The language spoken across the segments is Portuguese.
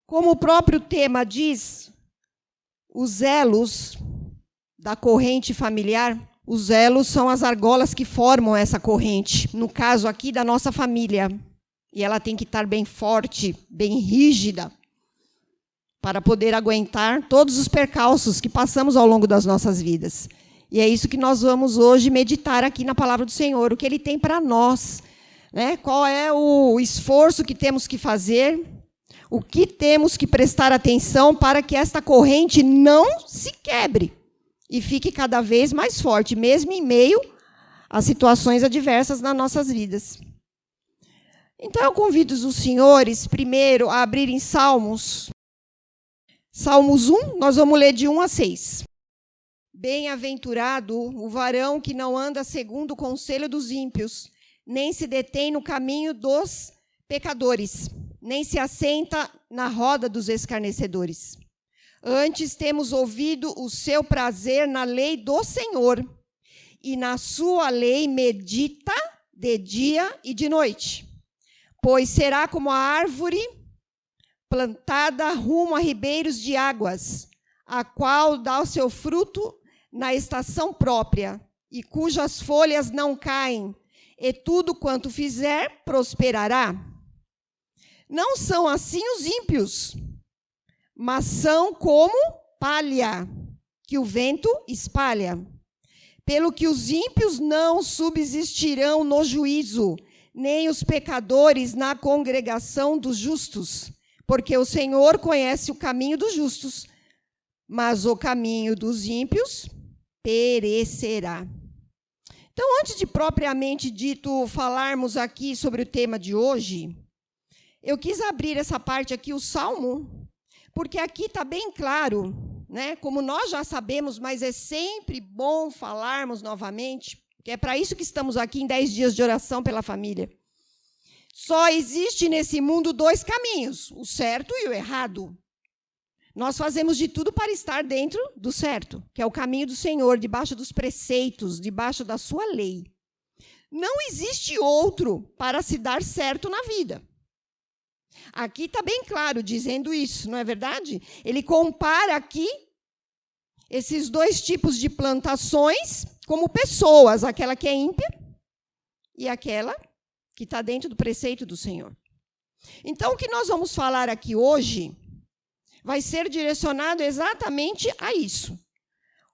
Como o próprio tema diz, os elos da corrente familiar, os elos são as argolas que formam essa corrente, no caso aqui da nossa família. E ela tem que estar bem forte, bem rígida, para poder aguentar todos os percalços que passamos ao longo das nossas vidas. E é isso que nós vamos hoje meditar aqui na palavra do Senhor, o que Ele tem para nós, né? Qual é o esforço que temos que fazer, o que temos que prestar atenção para que esta corrente não se quebre e fique cada vez mais forte, mesmo em meio às situações adversas nas nossas vidas. Então, eu convido os senhores, primeiro, a abrirem Salmos. Salmos 1, nós vamos ler de 1 a 6. Bem-aventurado o varão que não anda segundo o conselho dos ímpios, nem se detém no caminho dos pecadores, nem se assenta na roda dos escarnecedores. Antes temos ouvido o seu prazer na lei do Senhor, e na sua lei medita de dia e de noite. Pois será como a árvore plantada rumo a ribeiros de águas, a qual dá o seu fruto na estação própria, e cujas folhas não caem, e tudo quanto fizer prosperará. Não são assim os ímpios, mas são como palha, que o vento espalha. Pelo que os ímpios não subsistirão no juízo, nem os pecadores na congregação dos justos, porque o Senhor conhece o caminho dos justos, mas o caminho dos ímpios perecerá. Então, antes de propriamente dito falarmos aqui sobre o tema de hoje, eu quis abrir essa parte aqui, o Salmo, porque aqui está bem claro, né? Como nós já sabemos, mas é sempre bom falarmos novamente, que é para isso que estamos aqui em 10 dias de oração pela família. Só existe nesse mundo 2 caminhos, o certo e o errado. Nós fazemos de tudo para estar dentro do certo, que é o caminho do Senhor, debaixo dos preceitos, debaixo da sua lei. Não existe outro para se dar certo na vida. Aqui está bem claro dizendo isso, não é verdade? Ele compara aqui esses 2 tipos de plantações como pessoas, aquela que é ímpia e aquela que está dentro do preceito do Senhor. Então, o que nós vamos falar aqui hoje vai ser direcionado exatamente a isso.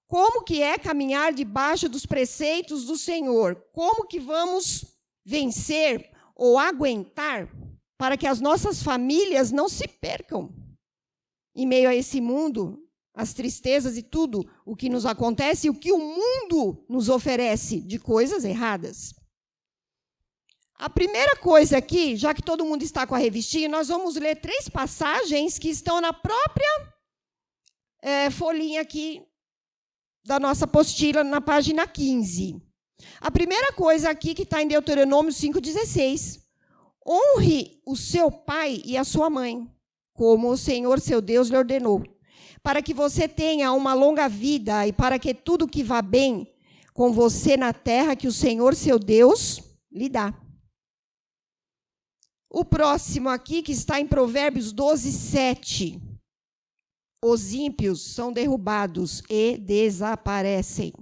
Como que é caminhar debaixo dos preceitos do Senhor? Como que vamos vencer ou aguentar para que as nossas famílias não se percam em meio a esse mundo, as tristezas e tudo o que nos acontece e o que o mundo nos oferece de coisas erradas. A primeira coisa aqui, já que todo mundo está com a revistinha, nós vamos ler 3 passagens que estão na própria folhinha aqui da nossa apostila, na página 15. A primeira coisa aqui que está em Deuteronômio 5,16. Honre o seu pai e a sua mãe, como o Senhor, seu Deus, lhe ordenou, para que você tenha uma longa vida e para que tudo que vá bem com você na terra que o Senhor, seu Deus, lhe dá. O próximo aqui, que está em Provérbios 12:7. Os ímpios são derrubados e desaparecem,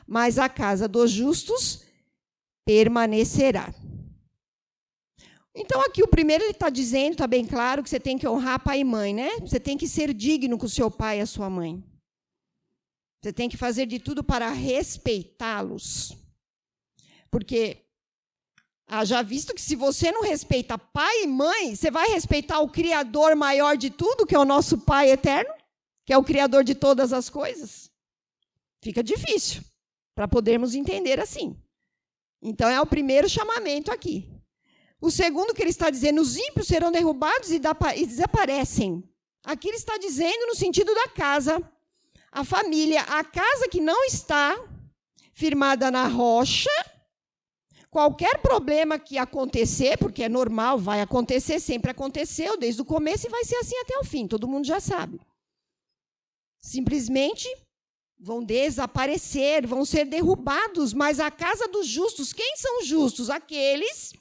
mas a casa dos justos permanecerá. Então, aqui o primeiro ele está dizendo, está bem claro, que você tem que honrar pai e mãe, né? Você tem que ser digno com o seu pai e a sua mãe. Você tem que fazer de tudo para respeitá-los. Porque, já visto que se você não respeita pai e mãe, você vai respeitar o Criador maior de tudo, que é o nosso Pai eterno, que é o Criador de todas as coisas? Fica difícil para podermos entender assim. Então, é o primeiro chamamento aqui. O segundo que ele está dizendo, os ímpios serão derrubados e desaparecem. Aqui ele está dizendo no sentido da casa, a família, a casa que não está firmada na rocha, qualquer problema que acontecer, porque é normal, vai acontecer, sempre aconteceu, desde o começo e vai ser assim até o fim, todo mundo já sabe. Simplesmente vão desaparecer, vão ser derrubados, mas a casa dos justos, quem são os justos? Aqueles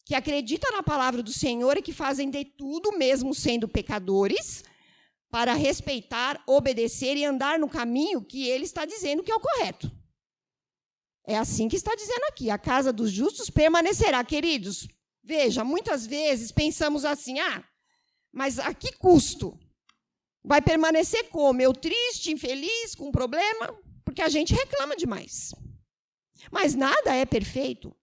que acreditam na palavra do Senhor e que fazem de tudo, mesmo sendo pecadores, para respeitar, obedecer e andar no caminho que ele está dizendo que é o correto. É assim que está dizendo aqui: a casa dos justos permanecerá. Queridos, veja, muitas vezes pensamos assim: mas a que custo? Vai permanecer como? Eu triste, infeliz, com problema? Porque a gente reclama demais. Mas nada é perfeito.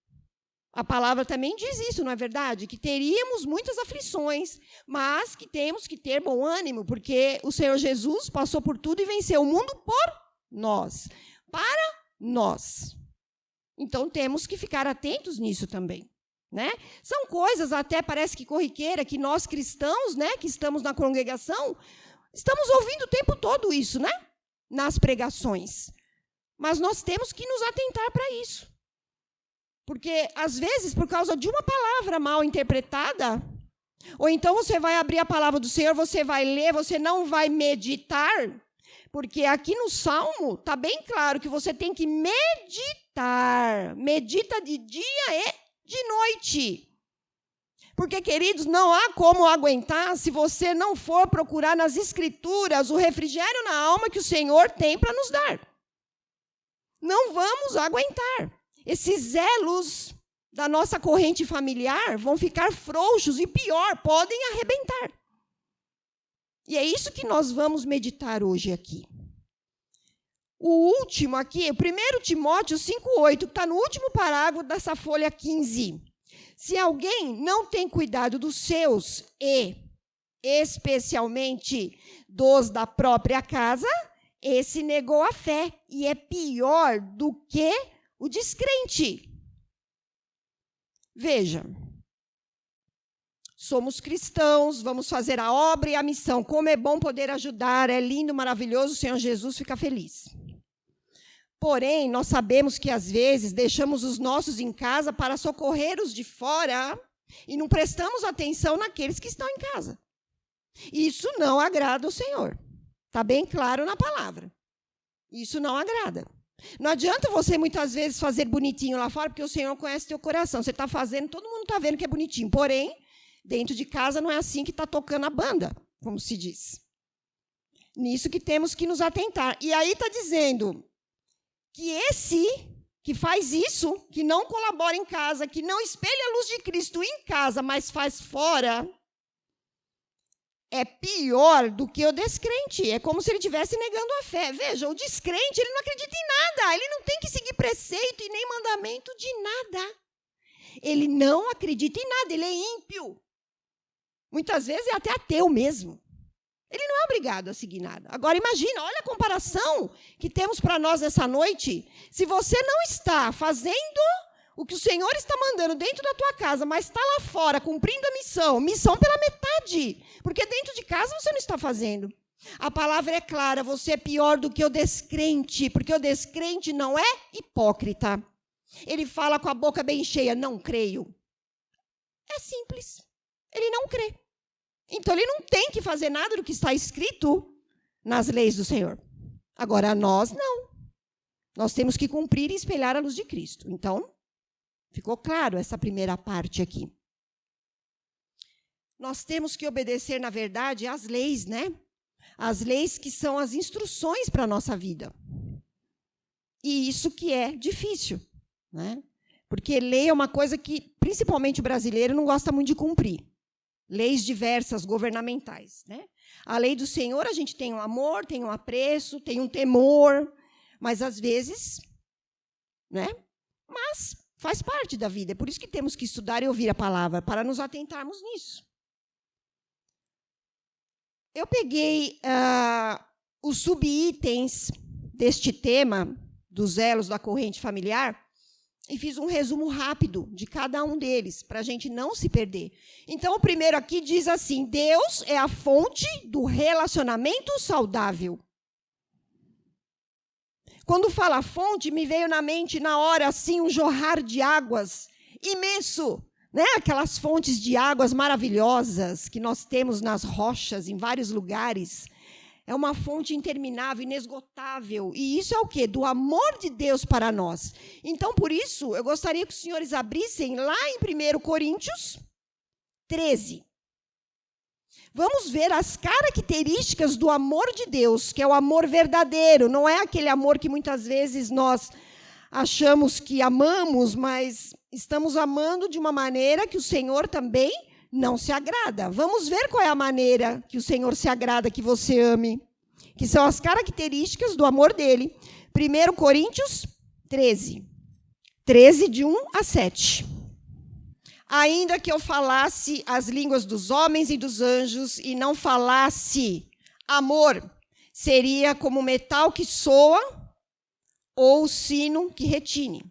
A palavra também diz isso, não é verdade? Que teríamos muitas aflições, mas que temos que ter bom ânimo, porque o Senhor Jesus passou por tudo e venceu o mundo por nós, para nós. Então, temos que ficar atentos nisso também, né? São coisas até, parece que corriqueira, que nós cristãos, né, que estamos na congregação, estamos ouvindo o tempo todo isso, né? Nas pregações. Mas nós temos que nos atentar para isso. Porque, às vezes, por causa de uma palavra mal interpretada, ou então você vai abrir a palavra do Senhor, você vai ler, você não vai meditar, porque aqui no Salmo está bem claro que você tem que meditar. Medita de dia e de noite. Porque, queridos, não há como aguentar se você não for procurar nas Escrituras o refrigério na alma que o Senhor tem para nos dar. Não vamos aguentar. Esses elos da nossa corrente familiar vão ficar frouxos e, pior, podem arrebentar. E é isso que nós vamos meditar hoje aqui. O último aqui, 1 Timóteo 5,8, que está no último parágrafo dessa folha 15. Se alguém não tem cuidado dos seus e, especialmente, dos da própria casa, esse negou a fé e é pior do que o descrente. Veja, somos cristãos, vamos fazer a obra e a missão. Como é bom poder ajudar, é lindo, maravilhoso, o Senhor Jesus fica feliz. Porém, nós sabemos que, às vezes, deixamos os nossos em casa para socorrer os de fora e não prestamos atenção naqueles que estão em casa. Isso não agrada ao Senhor. Está bem claro na palavra. Isso não agrada. Não adianta você, muitas vezes, fazer bonitinho lá fora, porque o Senhor conhece teu coração. Você está fazendo, todo mundo está vendo que é bonitinho. Porém, dentro de casa não é assim que está tocando a banda, como se diz. Nisso que temos que nos atentar. E aí está dizendo que esse que faz isso, que não colabora em casa, que não espelha a luz de Cristo em casa, mas faz fora, é pior do que o descrente. É como se ele estivesse negando a fé. Veja, o descrente, ele não acredita em nada. Ele não tem que seguir preceito e nem mandamento de nada. Ele não acredita em nada, ele é ímpio. Muitas vezes é até ateu mesmo. Ele não é obrigado a seguir nada. Agora, imagina, olha a comparação que temos para nós essa noite. Se você não está fazendo o que o Senhor está mandando dentro da tua casa, mas está lá fora cumprindo a missão pela metade, porque dentro de casa você não está fazendo. A palavra é clara, você é pior do que o descrente, porque o descrente não é hipócrita. Ele fala com a boca bem cheia, não creio. É simples, ele não crê. Então, ele não tem que fazer nada do que está escrito nas leis do Senhor. Agora, nós não. Nós temos que cumprir e espelhar a luz de Cristo. Então, ficou claro essa primeira parte aqui. Nós temos que obedecer, na verdade, às leis, né? As leis que são as instruções para a nossa vida. E isso que é difícil, né? Porque lei é uma coisa que, principalmente o brasileiro, não gosta muito de cumprir. Leis diversas, governamentais, né? A lei do Senhor, a gente tem um amor, tem um apreço, tem um temor, mas, às vezes, né? Mas faz parte da vida. É por isso que temos que estudar e ouvir a palavra, para nos atentarmos nisso. Eu peguei os subitens deste tema, dos elos da corrente familiar, e fiz um resumo rápido de cada um deles, para a gente não se perder. Então, o primeiro aqui diz assim: Deus é a fonte do relacionamento saudável. Quando fala fonte, me veio na mente, na hora, assim, um jorrar de águas imenso, né? Aquelas fontes de águas maravilhosas que nós temos nas rochas, em vários lugares. É uma fonte interminável, inesgotável. E isso é o quê? Do amor de Deus para nós. Então, por isso, eu gostaria que os senhores abrissem lá em 1 Coríntios 13. Vamos ver as características do amor de Deus, que é o amor verdadeiro. Não é aquele amor que muitas vezes nós achamos que amamos, mas estamos amando de uma maneira que o Senhor também não se agrada. Vamos ver qual é a maneira que o Senhor se agrada que você ame, que são as características do amor dele. 1 Coríntios 13. 13, de 1 a 7. Ainda que eu falasse as línguas dos homens e dos anjos e não falasse amor, seria como metal que soa ou sino que retine.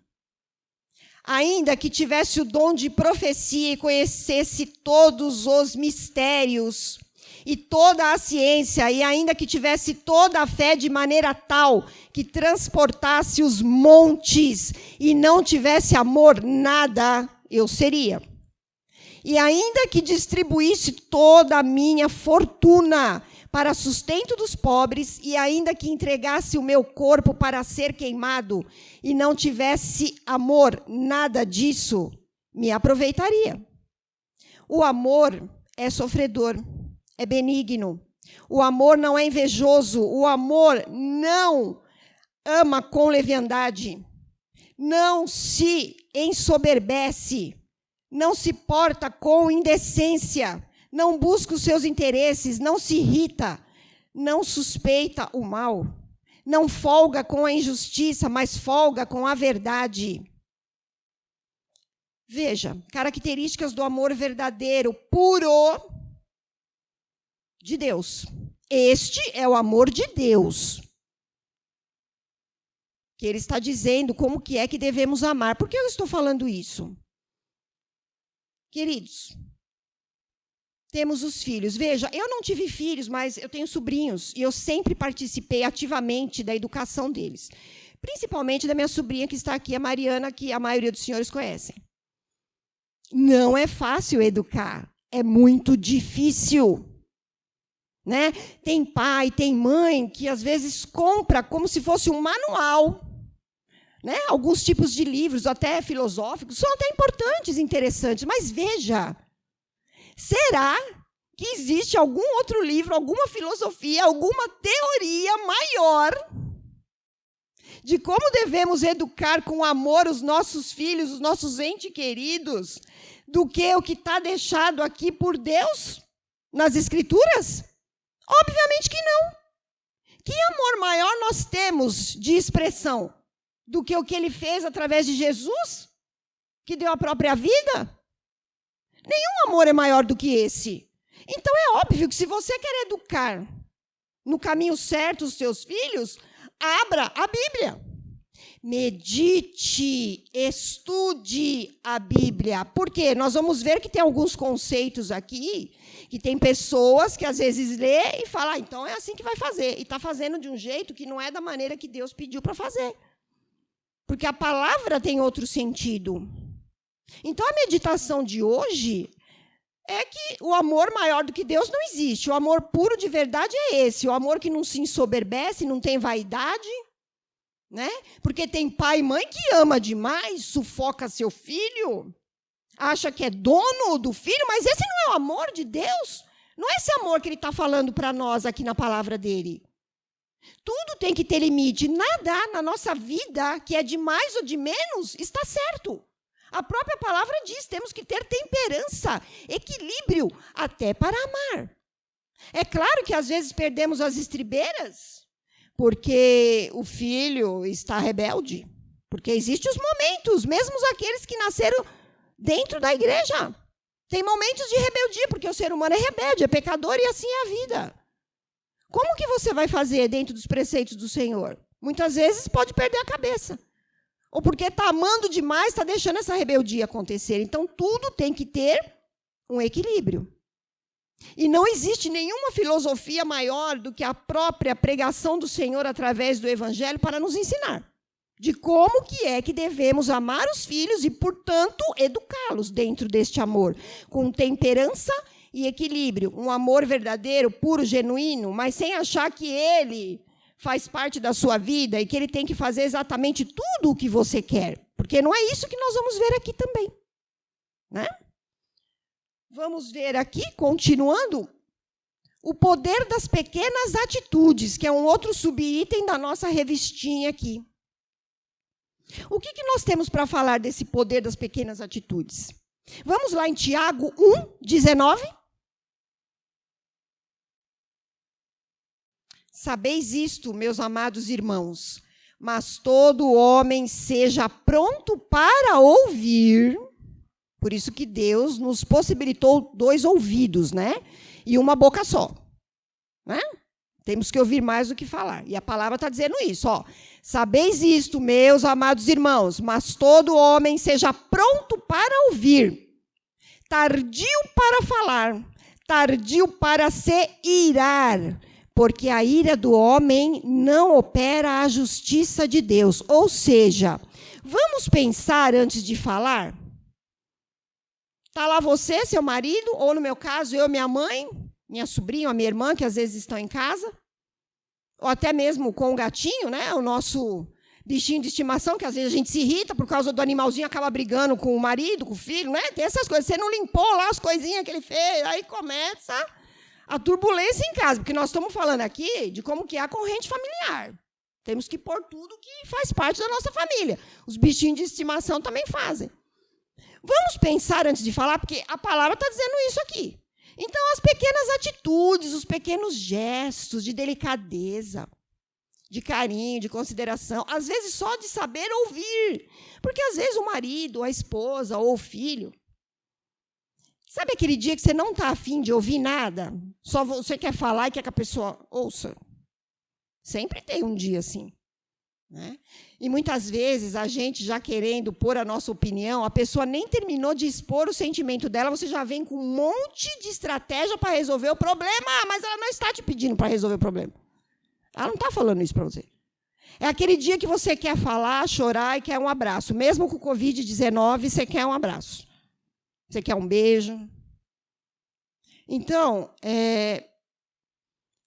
Ainda que tivesse o dom de profecia e conhecesse todos os mistérios e toda a ciência, e ainda que tivesse toda a fé de maneira tal que transportasse os montes e não tivesse amor, nada eu seria. E ainda que distribuísse toda a minha fortuna para sustento dos pobres, e ainda que entregasse o meu corpo para ser queimado, e não tivesse amor, nada disso me aproveitaria. O amor é sofredor, é benigno. O amor não é invejoso. O amor não ama com leviandade. Não se ensoberbece. Não se porta com indecência. Não busca os seus interesses, não se irrita, não suspeita o mal, não folga com a injustiça, mas folga com a verdade. Veja, características do amor verdadeiro, puro de Deus. Este é o amor de Deus. Que ele está dizendo como que é que devemos amar. Por que eu estou falando isso? Queridos, temos os filhos. Veja, eu não tive filhos, mas eu tenho sobrinhos, e eu sempre participei ativamente da educação deles. Principalmente da minha sobrinha que está aqui, a Mariana, que a maioria dos senhores conhecem. Não é fácil educar, é muito difícil. Né? Tem pai, tem mãe que às vezes compra como se fosse um manual. Né? Alguns tipos de livros, até filosóficos, são até importantes, interessantes, mas veja, será que existe algum outro livro, alguma filosofia, alguma teoria maior de como devemos educar com amor os nossos filhos, os nossos entes queridos, do que o que está deixado aqui por Deus nas Escrituras? Obviamente que não. Que amor maior nós temos de expressão do que o que ele fez através de Jesus, que deu a própria vida? Nenhum amor é maior do que esse. Então é óbvio que se você quer educar no caminho certo os seus filhos, abra a Bíblia. Medite, estude a Bíblia. Por quê? Nós vamos ver que tem alguns conceitos aqui, que tem pessoas que às vezes lê e fala, então é assim que vai fazer. E está fazendo de um jeito que não é da maneira que Deus pediu para fazer. Porque a palavra tem outro sentido. Então, a meditação de hoje é que o amor maior do que Deus não existe. O amor puro de verdade é esse. O amor que não se ensoberbece, não tem vaidade. Né? Porque tem pai e mãe que ama demais, sufoca seu filho, acha que é dono do filho, mas esse não é o amor de Deus. Não é esse amor que ele está falando para nós aqui na palavra dele. Tudo tem que ter limite. Nada na nossa vida que é de mais ou de menos está certo. A própria palavra diz, temos que ter temperança, equilíbrio, até para amar. É claro que às vezes perdemos as estribeiras, porque o filho está rebelde. Porque existem os momentos, mesmo aqueles que nasceram dentro da igreja. Tem momentos de rebeldia, porque o ser humano é rebelde, é pecador e assim é a vida. Como que você vai fazer dentro dos preceitos do Senhor? Muitas vezes pode perder a cabeça. Ou porque está amando demais, está deixando essa rebeldia acontecer. Então, tudo tem que ter um equilíbrio. E não existe nenhuma filosofia maior do que a própria pregação do Senhor através do Evangelho para nos ensinar de como que é que devemos amar os filhos e, portanto, educá-los dentro deste amor, com temperança, e equilíbrio, um amor verdadeiro, puro, genuíno, mas sem achar que ele faz parte da sua vida e que ele tem que fazer exatamente tudo o que você quer. Porque não é isso que nós vamos ver aqui também. Né? Vamos ver aqui, continuando, o poder das pequenas atitudes, que é um outro subitem da nossa revistinha aqui. O que nós temos para falar desse poder das pequenas atitudes? Vamos lá em Tiago 1:19. Sabeis isto, meus amados irmãos, mas todo homem seja pronto para ouvir. Por isso que Deus nos possibilitou 2 ouvidos, né? E uma boca só. Né? Temos que ouvir mais do que falar. E a palavra está dizendo isso. Ó. Sabeis isto, meus amados irmãos, mas todo homem seja pronto para ouvir, tardio para falar, tardio para se irar, porque a ira do homem não opera a justiça de Deus. Ou seja, vamos pensar antes de falar? Está lá você, seu marido, ou no meu caso, eu, minha mãe, minha sobrinha, a minha irmã, que às vezes estão em casa, ou até mesmo com o gatinho, né? O nosso bichinho de estimação, que às vezes a gente se irrita por causa do animalzinho, acaba brigando com o marido, com o filho, né? Tem essas coisas. Você não limpou lá as coisinhas que ele fez, aí começa a turbulência em casa, porque nós estamos falando aqui de como que é a corrente familiar. Temos que pôr tudo que faz parte da nossa família. Os bichinhos de estimação também fazem. Vamos pensar antes de falar, porque a palavra está dizendo isso aqui. Então, as pequenas atitudes, os pequenos gestos de delicadeza, de carinho, de consideração, às vezes só de saber ouvir. Porque, às vezes, o marido, a esposa ou o filho, sabe aquele dia que você não está afim de ouvir nada? Só você quer falar e quer que a pessoa ouça? Sempre tem um dia assim. Né? E muitas vezes, a gente já querendo pôr a nossa opinião, a pessoa nem terminou de expor o sentimento dela, você já vem com um monte de estratégia para resolver o problema, mas ela não está te pedindo para resolver o problema. Ela não está falando isso para você. É aquele dia que você quer falar, chorar e quer um abraço. Mesmo com o Covid-19, você quer um abraço. Você quer um beijo. Então,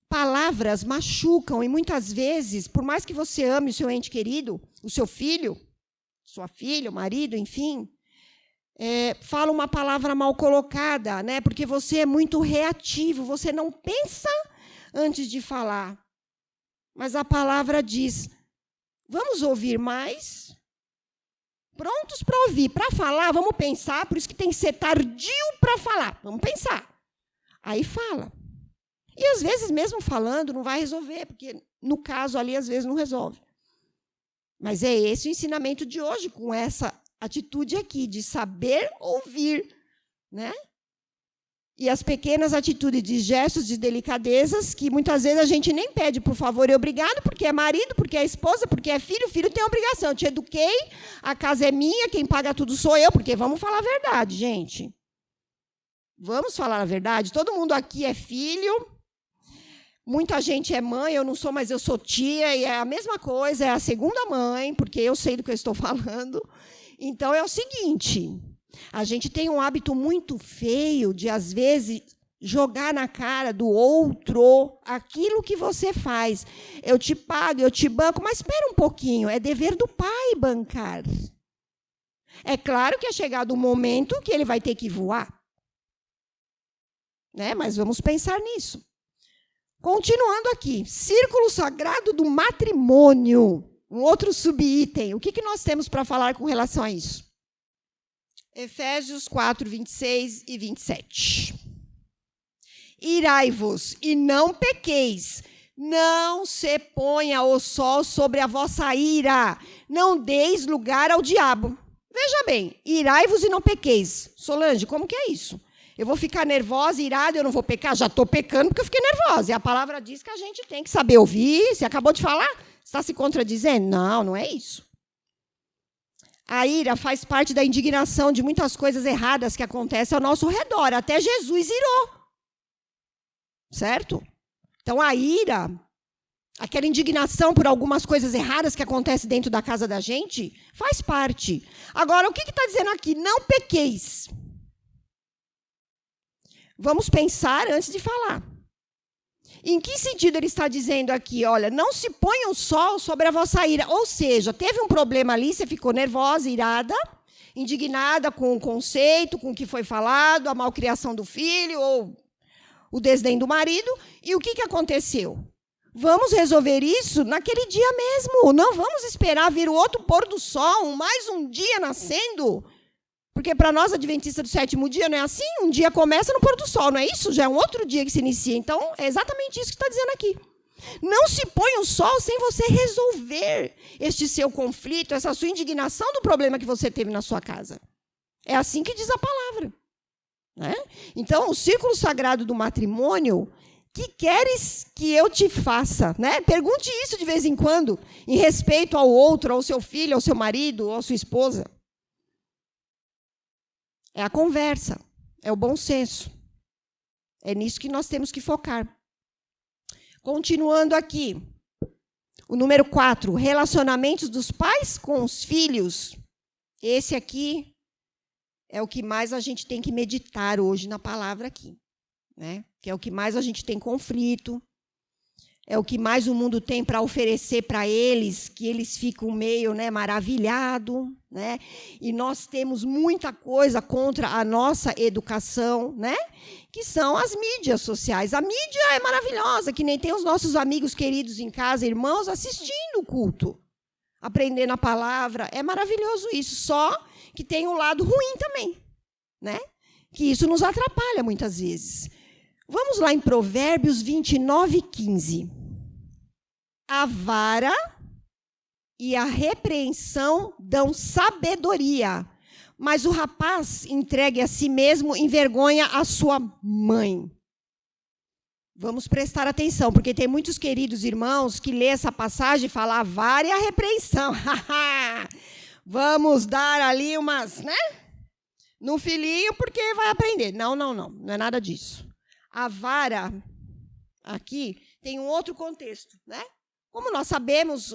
palavras machucam e, muitas vezes, por mais que você ame o seu ente querido, o seu filho, sua filha, o marido, enfim, fala uma palavra mal colocada, né? Porque você é muito reativo, você não pensa antes de falar. Mas a palavra diz, vamos ouvir mais? Prontos para ouvir. Para falar, vamos pensar, por isso que tem que ser tardio para falar. Vamos pensar. Aí fala. E, às vezes, mesmo falando, não vai resolver, porque, no caso ali, às vezes, não resolve. Mas é esse o ensinamento de hoje, com essa atitude aqui, de saber ouvir. Né? E as pequenas atitudes de gestos, de delicadezas, que, muitas vezes, a gente nem pede por favor e obrigado, porque é marido, porque é esposa, porque é filho, o filho tem obrigação. Eu te eduquei, a casa é minha, quem paga tudo sou eu, porque vamos falar a verdade, gente. Vamos falar a verdade? Todo mundo aqui é filho. Muita gente é mãe, eu não sou, mas eu sou tia, e é a mesma coisa, é a segunda mãe, porque eu sei do que eu estou falando. Então, é o seguinte, a gente tem um hábito muito feio de, às vezes, jogar na cara do outro aquilo que você faz. Eu te pago, eu te banco, mas espera um pouquinho, é dever do pai bancar. É claro que é chegado o momento que ele vai ter que voar. Né? Mas vamos pensar nisso. Continuando aqui, círculo sagrado do matrimônio, um outro subitem. O que nós temos para falar com relação a isso? Efésios 4, 26 e 27. Irai-vos e não pequeis, não se ponha o sol sobre a vossa ira, não deis lugar ao diabo. Veja bem, irai-vos e não pequeis. Solange, como que é isso? Eu vou ficar nervosa, irada, eu não vou pecar? Já estou pecando porque eu fiquei nervosa. E a palavra diz que a gente tem que saber ouvir. Você acabou de falar? Está se contradizendo? Não, não é isso. A ira faz parte da indignação de muitas coisas erradas que acontecem ao nosso redor. Até Jesus irou. Certo? Então, a ira, aquela indignação por algumas coisas erradas que acontecem dentro da casa da gente, faz parte. Agora, o que está dizendo aqui? Não pequeis. Vamos pensar antes de falar. Em que sentido ele está dizendo aqui? Olha, não se ponha o sol sobre a vossa ira. Ou seja, teve um problema ali, você ficou nervosa, irada, indignada com o conceito, com o que foi falado, a malcriação do filho ou o desdém do marido. E o que aconteceu? Vamos resolver isso naquele dia mesmo. Não vamos esperar vir o outro pôr do sol, mais um dia nascendo. Porque para nós, adventistas do sétimo dia, não é assim? Um dia começa no pôr do sol, não é isso? Já é um outro dia que se inicia. Então, é exatamente isso que está dizendo aqui. Não se põe o sol sem você resolver este seu conflito, essa sua indignação do problema que você teve na sua casa. É assim que diz a palavra. Né? Então, o círculo sagrado do matrimônio, que queres que eu te faça? Né? Pergunte isso de vez em quando, em respeito ao outro, ao seu filho, ao seu marido, ou à sua esposa. É a conversa, é o bom senso. É nisso que nós temos que focar. Continuando aqui, o número 4, relacionamentos dos pais com os filhos. Esse aqui é o que mais a gente tem que meditar hoje na palavra aqui, né? Que é o que mais a gente tem conflito, é o que mais o mundo tem para oferecer para eles, que eles ficam meio, né, maravilhados, né? E nós temos muita coisa contra a nossa educação, né? Que são as mídias sociais. A mídia é maravilhosa, que nem tem os nossos amigos queridos em casa, irmãos, assistindo o culto, aprendendo a palavra. É maravilhoso isso, só que tem um lado ruim também, né? Que isso nos atrapalha muitas vezes. Vamos lá em Provérbios 29:15. A vara e a repreensão dão sabedoria, mas o rapaz entregue a si mesmo envergonha a sua mãe. Vamos prestar atenção, porque tem muitos queridos irmãos que lê essa passagem e falam a vara e a repreensão. Vamos dar ali umas, né? No filhinho, porque vai aprender. Não é nada disso. A vara, aqui, tem um outro contexto, né? Como nós sabemos,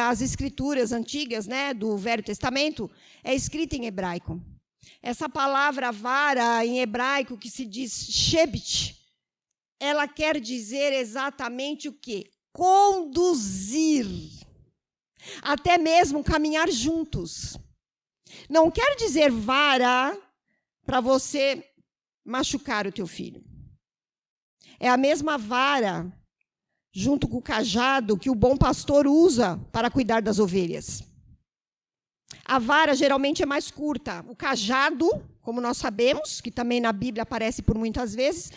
as escrituras antigas, né, do Velho Testamento, é escrita em hebraico. Essa palavra vara, em hebraico, que se diz shebit, ela quer dizer exatamente o quê? Conduzir. Até mesmo caminhar juntos. Não quer dizer vara para você machucar o teu filho. É a mesma vara, junto com o cajado, que o bom pastor usa para cuidar das ovelhas. A vara geralmente é mais curta. O cajado, como nós sabemos, que também na Bíblia aparece por muitas vezes,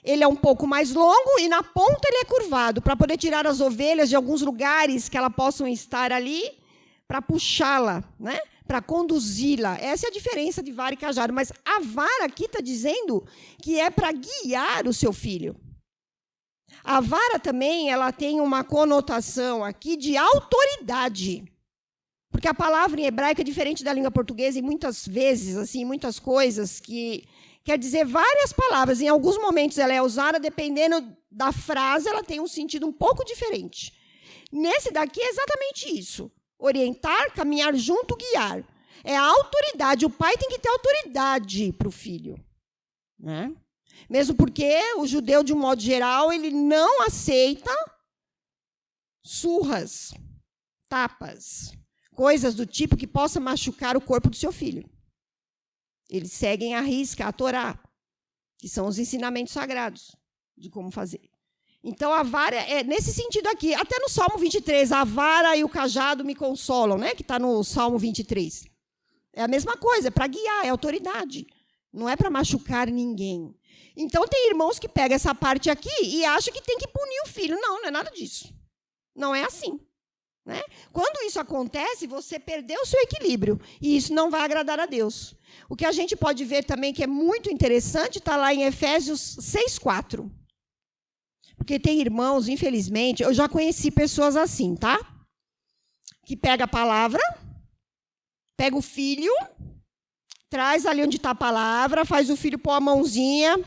ele é um pouco mais longo e na ponta ele é curvado, para poder tirar as ovelhas de alguns lugares que elas possam estar ali, para puxá-la, né? Para conduzi-la. Essa é a diferença de vara e cajado. Mas a vara aqui está dizendo que é para guiar o seu filho. A vara também ela tem uma conotação aqui de autoridade. Porque a palavra em hebraico é diferente da língua portuguesa e muitas vezes, assim, muitas coisas que quer dizer várias palavras. Em alguns momentos ela é usada, dependendo da frase, ela tem um sentido um pouco diferente. Nesse daqui é exatamente isso. Orientar, caminhar junto, guiar. É a autoridade. O pai tem que ter autoridade para o filho, né? Mesmo porque o judeu, de um modo geral, ele não aceita surras, tapas, coisas do tipo que possa machucar o corpo do seu filho. Eles seguem à risca a Torá, que são os ensinamentos sagrados de como fazer. Então, a vara é nesse sentido aqui. Até no Salmo 23, a vara e o cajado me consolam, né? Que está no Salmo 23. É a mesma coisa, é para guiar, é autoridade. Não é para machucar ninguém. Então, tem irmãos que pegam essa parte aqui e acham que tem que punir o filho. Não é nada disso. Não é assim. Né? Quando isso acontece, você perdeu o seu equilíbrio. E isso não vai agradar a Deus. O que a gente pode ver também, que é muito interessante, está lá em Efésios 6:4. Porque tem irmãos, infelizmente, eu já conheci pessoas assim, tá? Que pega a palavra, pega o filho, traz ali onde está a palavra, faz o filho pôr a mãozinha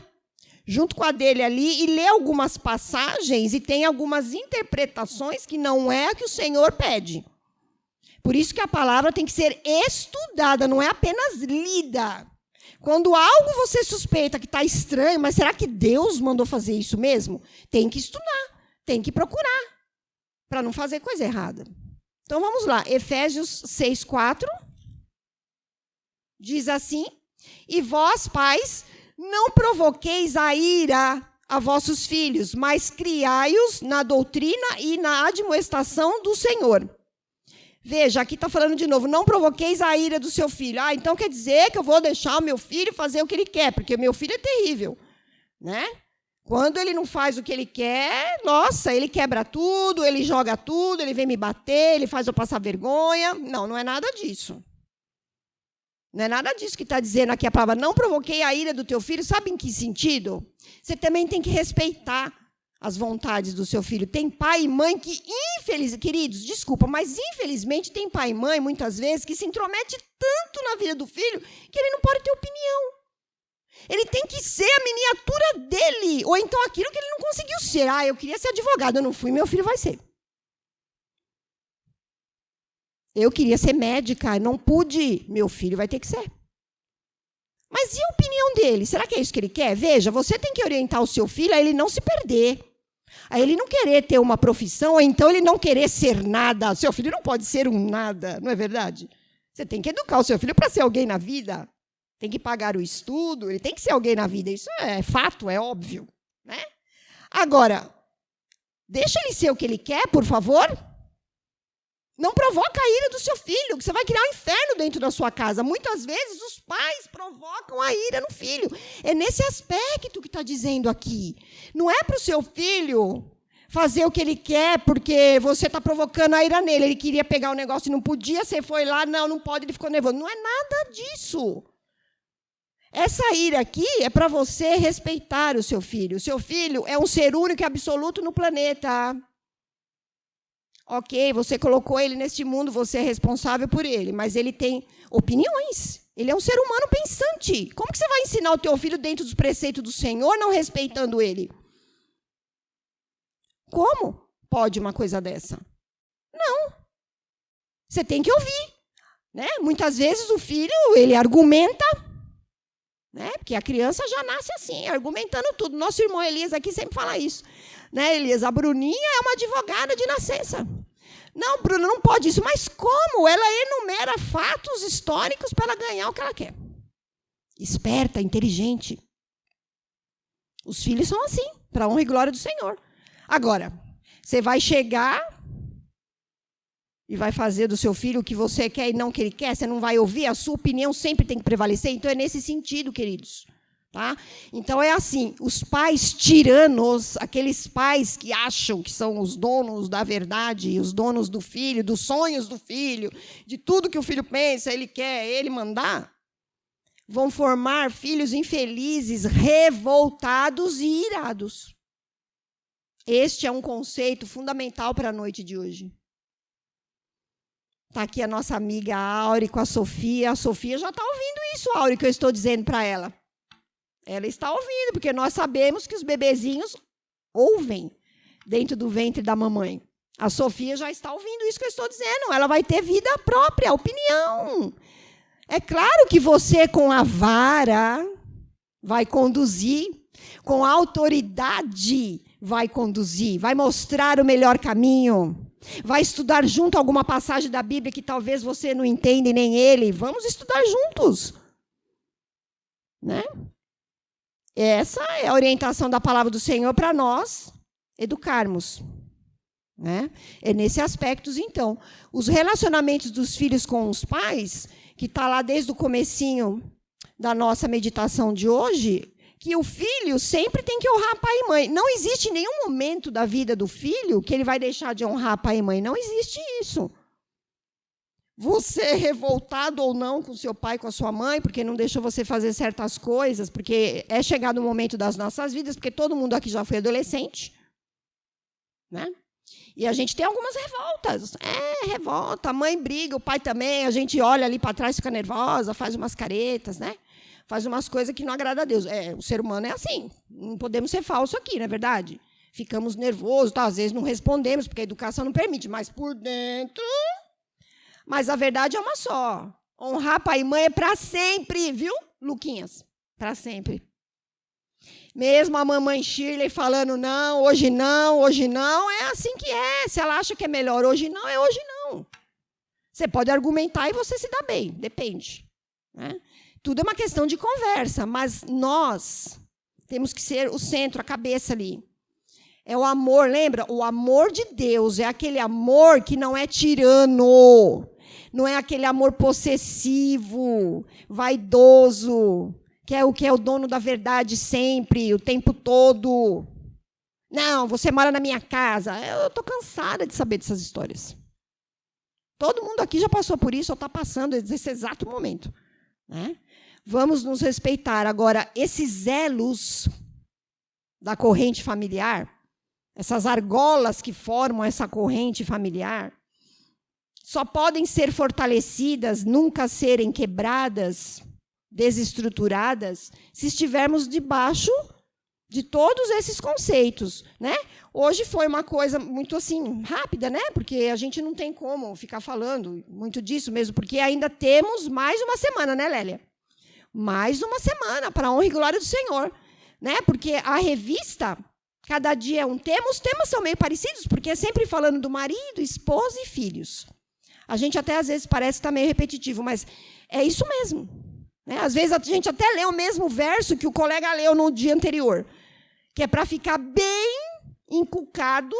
junto com a dele ali e lê algumas passagens e tem algumas interpretações que não é a que o Senhor pede. Por isso que a palavra tem que ser estudada, não é apenas lida. Quando algo você suspeita que está estranho, mas será que Deus mandou fazer isso mesmo? Tem que estudar, tem que procurar, para não fazer coisa errada. Então, vamos lá. Efésios 6:4 diz assim: e vós, pais, não provoqueis a ira a vossos filhos, mas criai-os na doutrina e na admoestação do Senhor. Veja, aqui está falando de novo, não provoqueis a ira do seu filho. Então quer dizer que eu vou deixar o meu filho fazer o que ele quer, porque o meu filho é terrível, né? Quando ele não faz o que ele quer, nossa, ele quebra tudo, ele joga tudo, ele vem me bater, ele faz eu passar vergonha. Não, não é nada disso. Não é nada disso que está dizendo aqui a palavra. Não provoquei a ira do teu filho. Sabe em que sentido? Você também tem que respeitar as vontades do seu filho. Tem pai e mãe que, queridos, desculpa, mas infelizmente tem pai e mãe, muitas vezes, que se intromete tanto na vida do filho que ele não pode ter opinião. Ele tem que ser a miniatura dele, ou então aquilo que ele não conseguiu ser. Eu queria ser advogado, eu não fui, meu filho vai ser. Eu queria ser médica, não pude, meu filho vai ter que ser. Mas e a opinião dele? Será que é isso que ele quer? Veja, você tem que orientar o seu filho a ele não se perder. A ele não querer ter uma profissão, ou então ele não querer ser nada. O seu filho não pode ser um nada, não é verdade? Você tem que educar o seu filho para ser alguém na vida. Tem que pagar o estudo, ele tem que ser alguém na vida. Isso é fato, é óbvio, né? Agora, deixa ele ser o que ele quer, por favor. Não provoca a ira do seu filho, que você vai criar um inferno dentro da sua casa. Muitas vezes os pais provocam a ira no filho. É nesse aspecto que está dizendo aqui. Não é para o seu filho fazer o que ele quer porque você está provocando a ira nele. Ele queria pegar o negócio e não podia, você foi lá, não pode, ele ficou nervoso. Não é nada disso. Essa ira aqui é para você respeitar o seu filho. O seu filho é um ser único e absoluto no planeta. Ok, você colocou ele neste mundo, você é responsável por ele, mas ele tem opiniões. Ele é um ser humano pensante. Como que você vai ensinar o teu filho dentro dos preceitos do Senhor, não respeitando ele? Como pode uma coisa dessa? Não. Você tem que ouvir, né? Muitas vezes o filho, ele argumenta, né? Porque a criança já nasce assim, argumentando tudo. Nosso irmão Elias aqui sempre fala isso. Né, Elias? A Bruninha é uma advogada de nascença. Não, Bruna, não pode isso. Mas como? Ela enumera fatos históricos para ela ganhar o que ela quer. Esperta, inteligente. Os filhos são assim, para a honra e glória do Senhor. Agora, você vai chegar e vai fazer do seu filho o que você quer e não o que ele quer, você não vai ouvir, a sua opinião sempre tem que prevalecer. Então, é nesse sentido, queridos. Tá? Então, é assim, os pais tiranos, aqueles pais que acham que são os donos da verdade, os donos do filho, dos sonhos do filho, de tudo que o filho pensa, ele quer, ele mandar, vão formar filhos infelizes, revoltados e irados. Este é um conceito fundamental para a noite de hoje. Está aqui a nossa amiga Auri com a Sofia. A Sofia já está ouvindo isso, Auri, que eu estou dizendo para ela. Ela está ouvindo, porque nós sabemos que os bebezinhos ouvem dentro do ventre da mamãe. A Sofia já está ouvindo isso que eu estou dizendo. Ela vai ter vida própria, opinião. É claro que você, com a vara, vai conduzir, com a autoridade, vai conduzir, vai mostrar o melhor caminho, vai estudar junto alguma passagem da Bíblia que talvez você não entenda e nem ele. Vamos estudar juntos. Né? Essa é a orientação da palavra do Senhor para nós educarmos. Né? É nesse aspecto, então. Os relacionamentos dos filhos com os pais, que está lá desde o comecinho da nossa meditação de hoje, que o filho sempre tem que honrar pai e mãe. Não existe nenhum momento da vida do filho que ele vai deixar de honrar pai e mãe. Não existe isso. Você é revoltado ou não com seu pai, com a sua mãe, porque não deixou você fazer certas coisas, porque é chegado o momento das nossas vidas, porque todo mundo aqui já foi adolescente. Né? E a gente tem algumas revoltas. Revolta, a mãe briga, o pai também, a gente olha ali para trás, fica nervosa, faz umas caretas, né? Faz umas coisas que não agrada a Deus. O ser humano é assim, não podemos ser falsos aqui, não é verdade? Ficamos nervosos, às vezes não respondemos, porque a educação não permite, mas por dentro... Mas a verdade é uma só. Honrar pai e mãe é para sempre, viu? Luquinhas, para sempre. Mesmo a mamãe Shirley falando, não, hoje não, é assim que é. Se ela acha que é melhor hoje não, é hoje não. Você pode argumentar e você se dá bem, depende. Né? Tudo é uma questão de conversa, mas nós temos que ser o centro, a cabeça ali. É o amor, lembra? O amor de Deus é aquele amor que não é tirano, não é aquele amor possessivo, vaidoso, que é o dono da verdade sempre, o tempo todo. Não, você mora na minha casa. Eu estou cansada de saber dessas histórias. Todo mundo aqui já passou por isso ou está passando nesse exato momento. Né? Vamos nos respeitar. Agora, esses elos da corrente familiar, essas argolas que formam essa corrente familiar, só podem ser fortalecidas, nunca serem quebradas, desestruturadas, se estivermos debaixo de todos esses conceitos, né? Hoje foi uma coisa muito assim rápida, né? Porque a gente não tem como ficar falando muito disso mesmo, porque ainda temos mais uma semana, né, Lélia? Mais uma semana para a honra e glória do Senhor, né? Porque a revista, cada dia é um tema, os temas são meio parecidos, porque é sempre falando do marido, esposa e filhos. A gente até às vezes parece estar meio repetitivo, mas é isso mesmo. Né? Às vezes a gente até lê o mesmo verso que o colega leu no dia anterior, que é para ficar bem inculcado,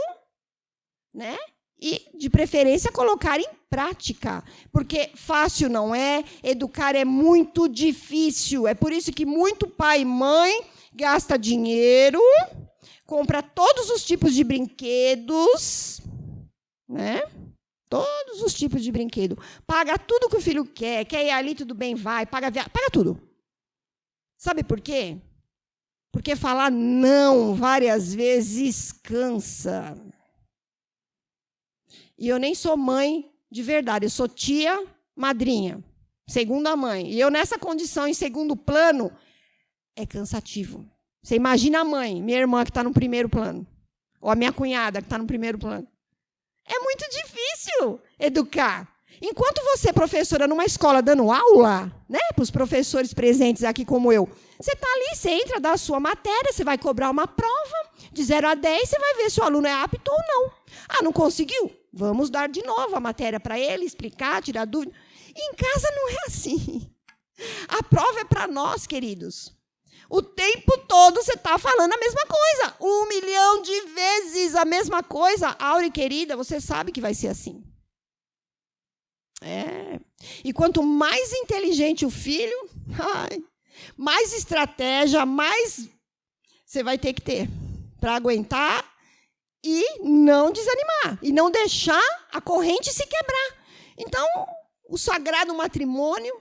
né? E, de preferência, colocar em prática. Porque fácil não é, educar é muito difícil. É por isso que muito pai e mãe gasta dinheiro, compra todos os tipos de brinquedos, né? Todos os tipos de brinquedo. Paga tudo que o filho quer ir ali, tudo bem, vai, paga tudo. Sabe por quê? Porque falar não várias vezes cansa. E eu nem sou mãe de verdade, eu sou tia, madrinha, segunda mãe. E eu nessa condição, em segundo plano, é cansativo. Você imagina a mãe, minha irmã que está no primeiro plano, ou a minha cunhada que está no primeiro plano. É muito difícil educar. Enquanto você, professora, numa escola dando aula, né, para os professores presentes aqui como eu, você está ali, você entra da sua matéria, você vai cobrar uma prova de 0 a 10, você vai ver se o aluno é apto ou não. Ah, não conseguiu? Vamos dar de novo a matéria para ele, explicar, tirar dúvida. Em casa não é assim. A prova é para nós, queridos. O tempo todo você está falando a mesma coisa. 1 milhão de vezes a mesma coisa. Áurea, querida, você sabe que vai ser assim. É. E quanto mais inteligente o filho, mais estratégia, mais você vai ter que ter para aguentar e não desanimar. E não deixar a corrente se quebrar. Então, o sagrado matrimônio,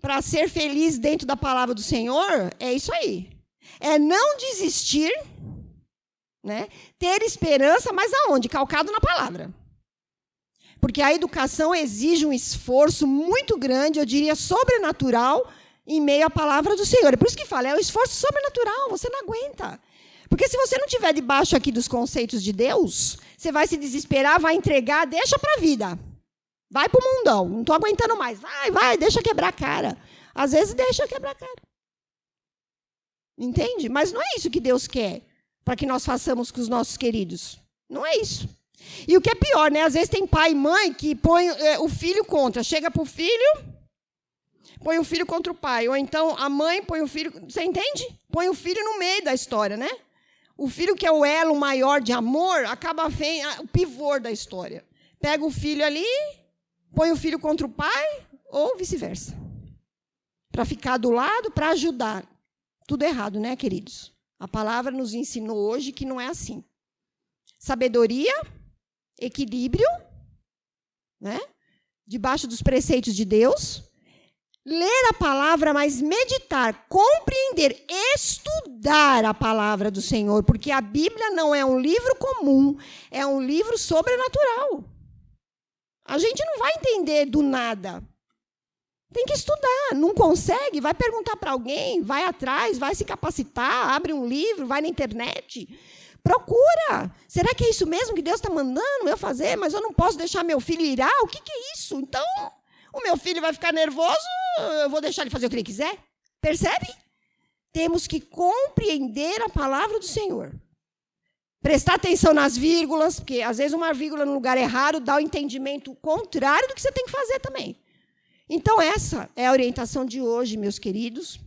para ser feliz dentro da palavra do Senhor, é isso aí. É não desistir, né? Ter esperança, mas aonde? Calcado na palavra. Porque a educação exige um esforço muito grande, eu diria sobrenatural, em meio à palavra do Senhor. É por isso que fala, é um esforço sobrenatural, você não aguenta. Porque se você não estiver debaixo aqui dos conceitos de Deus, você vai se desesperar, vai entregar, deixa para a vida. Vai para o mundão, não estou aguentando mais. Vai, deixa quebrar a cara. Às vezes deixa quebrar a cara. Entende? Mas não é isso que Deus quer para que nós façamos com os nossos queridos. Não é isso. E o que é pior, né? Às vezes tem pai e mãe que põe o filho contra. Chega para o filho, põe o filho contra o pai. Ou então a mãe põe o filho... Você entende? Põe o filho no meio da história, né? O filho que é o elo maior de amor acaba o pivô da história. Pega o filho ali... Põe o filho contra o pai, ou vice-versa. Para ficar do lado, para ajudar. Tudo errado, né, queridos? A palavra nos ensinou hoje que não é assim. Sabedoria, equilíbrio, né? Debaixo dos preceitos de Deus. Ler a palavra, mas meditar, compreender, estudar a palavra do Senhor. Porque a Bíblia não é um livro comum, é um livro sobrenatural. A gente não vai entender do nada. Tem que estudar. Não consegue? Vai perguntar para alguém, vai atrás, vai se capacitar, abre um livro, vai na internet. Procura. Será que é isso mesmo que Deus está mandando eu fazer? Mas eu não posso deixar meu filho irar? O que é isso? Então, o meu filho vai ficar nervoso, eu vou deixar ele fazer o que ele quiser? Percebe? Temos que compreender a palavra do Senhor. Prestar atenção nas vírgulas, porque às vezes uma vírgula no lugar errado dá o entendimento contrário do que você tem que fazer também. Então, essa é a orientação de hoje, meus queridos.